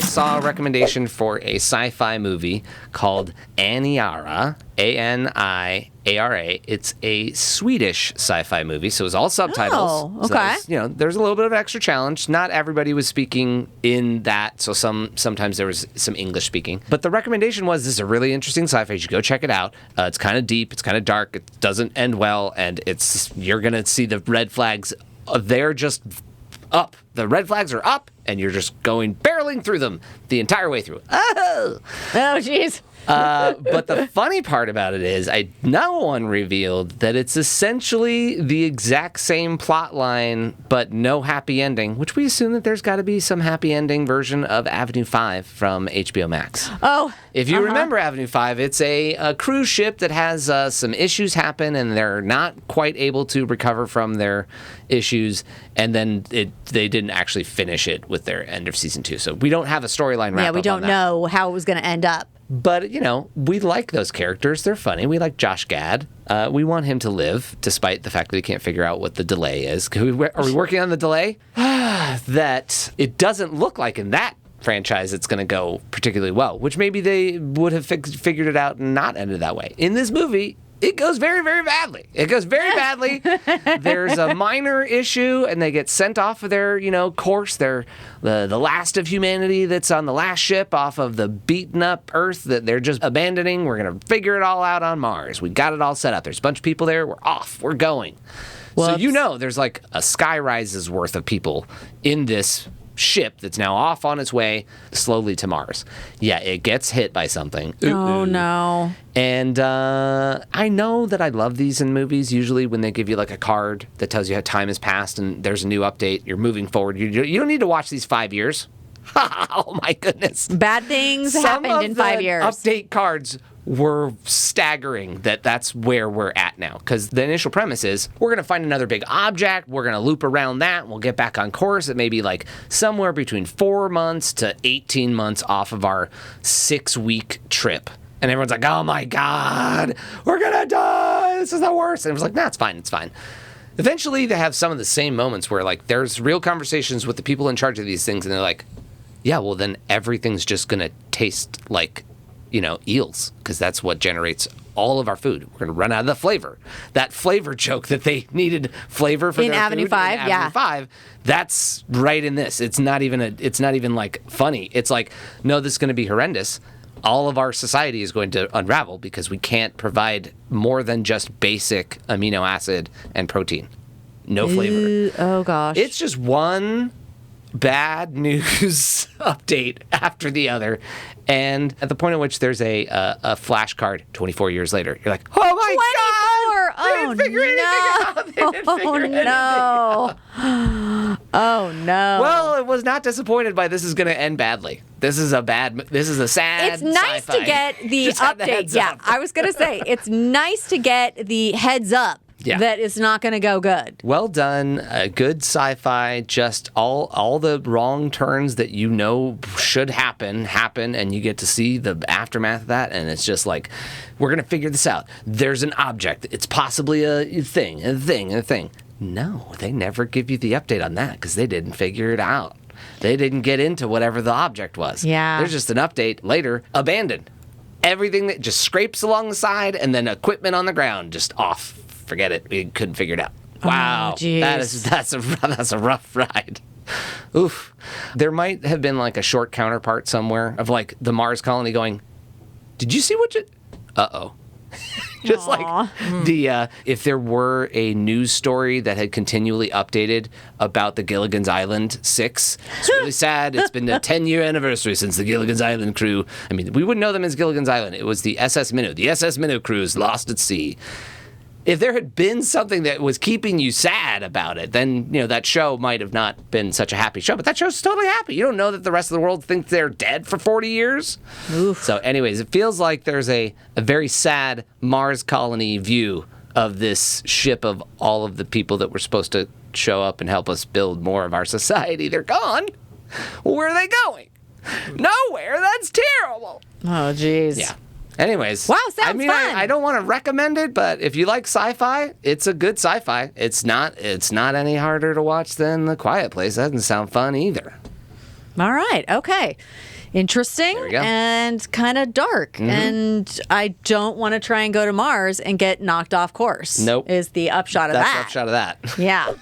saw a recommendation for a sci-fi movie called Aniara, Aniara. It's a Swedish sci-fi movie, so it's all subtitles. Oh, okay. So there's a little bit of extra challenge. Not everybody was speaking in that, so sometimes there was some English speaking. But the recommendation was, this is a really interesting sci-fi. You should go check it out. It's kind of deep. It's kind of dark. It doesn't end well, and you're going to see the red flags. They're just up. The red flags are up, and you're just barreling through them the entire way through. Oh, jeez. But the funny part about it is, no one revealed that it's essentially the exact same plot line, but no happy ending, which we assume that there's got to be some happy ending version of Avenue 5 from HBO Max. Oh, if you remember Avenue 5, it's a cruise ship that has some issues happen, and they're not quite able to recover from their issues, and then they didn't actually finish it with their end of season 2. So we don't have a storyline wrap up. Yeah, we don't know how it was going to end up. But, we like those characters. They're funny. We like Josh Gad. We want him to live, despite the fact that he can't figure out what the delay is. Are we working on the delay? That it doesn't look like in that franchise it's going to go particularly well, which maybe they would have figured it out and not ended that way. In this movie, it goes very, very badly. It goes very badly. There's a minor issue, and they get sent off of their, course. They're the last of humanity that's on the last ship off of the beaten-up Earth that they're just abandoning. We're going to figure it all out on Mars. We got it all set up. There's a bunch of people there. We're off. We're going. Whoops. So there's like a skyrise's worth of people in this ship that's now off on its way slowly to Mars. Yeah, it gets hit by something. Oh, no. And I know that I love these in movies, usually when they give you like a card that tells you how time has passed and there's a new update, you're moving forward. You don't need to watch these 5 years. Oh, my goodness. Bad things happened in 5 years. Update cards were staggering that's where we're at now. Because the initial premise is, we're going to find another big object, we're going to loop around that, and we'll get back on course at maybe like somewhere between 4 months to 18 months off of our 6-week trip. And everyone's like, oh my God, we're going to die, this is the worst. And it was like, nah, it's fine, it's fine. Eventually, they have some of the same moments where like there's real conversations with the people in charge of these things, and they're like, yeah, well then everything's just going to taste like eels, because that's what generates all of our food. We're going to run out of the flavor. That flavor joke that they needed flavor for in their Avenue food 5, in Avenue 5, that's right in this. It's not even like funny. It's like, no, this is going to be horrendous. All of our society is going to unravel because we can't provide more than just basic amino acid and protein. No flavor. Oh gosh. It's just one bad news update after the other, and at the point at which there's a flashcard 24 years later, you're like, oh my 24! God! They didn't figure anything out. They didn't figure anything out. Oh no. Well, it was not disappointed by this is going to end badly. This is a sad It's nice sci-fi. to get the update. Yeah, I was going to say, it's nice to get the heads up. Yeah. That is not going to go good. Well done. Good sci-fi. Just all the wrong turns that should happen, and you get to see the aftermath of that, and it's just like, we're going to figure this out. There's an object. It's possibly a thing. No, they never give you the update on that because they didn't figure it out. They didn't get into whatever the object was. Yeah. There's just an update later, abandoned. Everything that just scrapes along the side, and then equipment on the ground, just off. Forget it. We couldn't figure it out. Wow. Oh, that's a rough ride. Oof. There might have been like a short counterpart somewhere of like the Mars colony going, did you see what you... Uh-oh. Just like if there were a news story that had continually updated about the Gilligan's Island 6, it's really sad. It's been the 10-year anniversary since the Gilligan's Island crew. I mean, we wouldn't know them as Gilligan's Island. It was the SS Minnow. The SS Minnow crew is lost at sea. If there had been something that was keeping you sad about it, then, that show might have not been such a happy show. But that show's totally happy. You don't know that the rest of the world thinks they're dead for 40 years. Oof. So anyways, it feels like there's a very sad Mars colony view of this ship of all of the people that were supposed to show up and help us build more of our society. They're gone. Well, where are they going? Nowhere. That's terrible. Oh, jeez. Yeah. Anyways, wow, sounds fun. I don't want to recommend it, but if you like sci-fi, it's a good sci-fi. It's not any harder to watch than The Quiet Place. That doesn't sound fun either. All right, okay. interesting There we go. and kind of dark. And I don't want to try and go to Mars and get knocked off course. Nope. Is the upshot of That's that. the upshot of that. Yeah.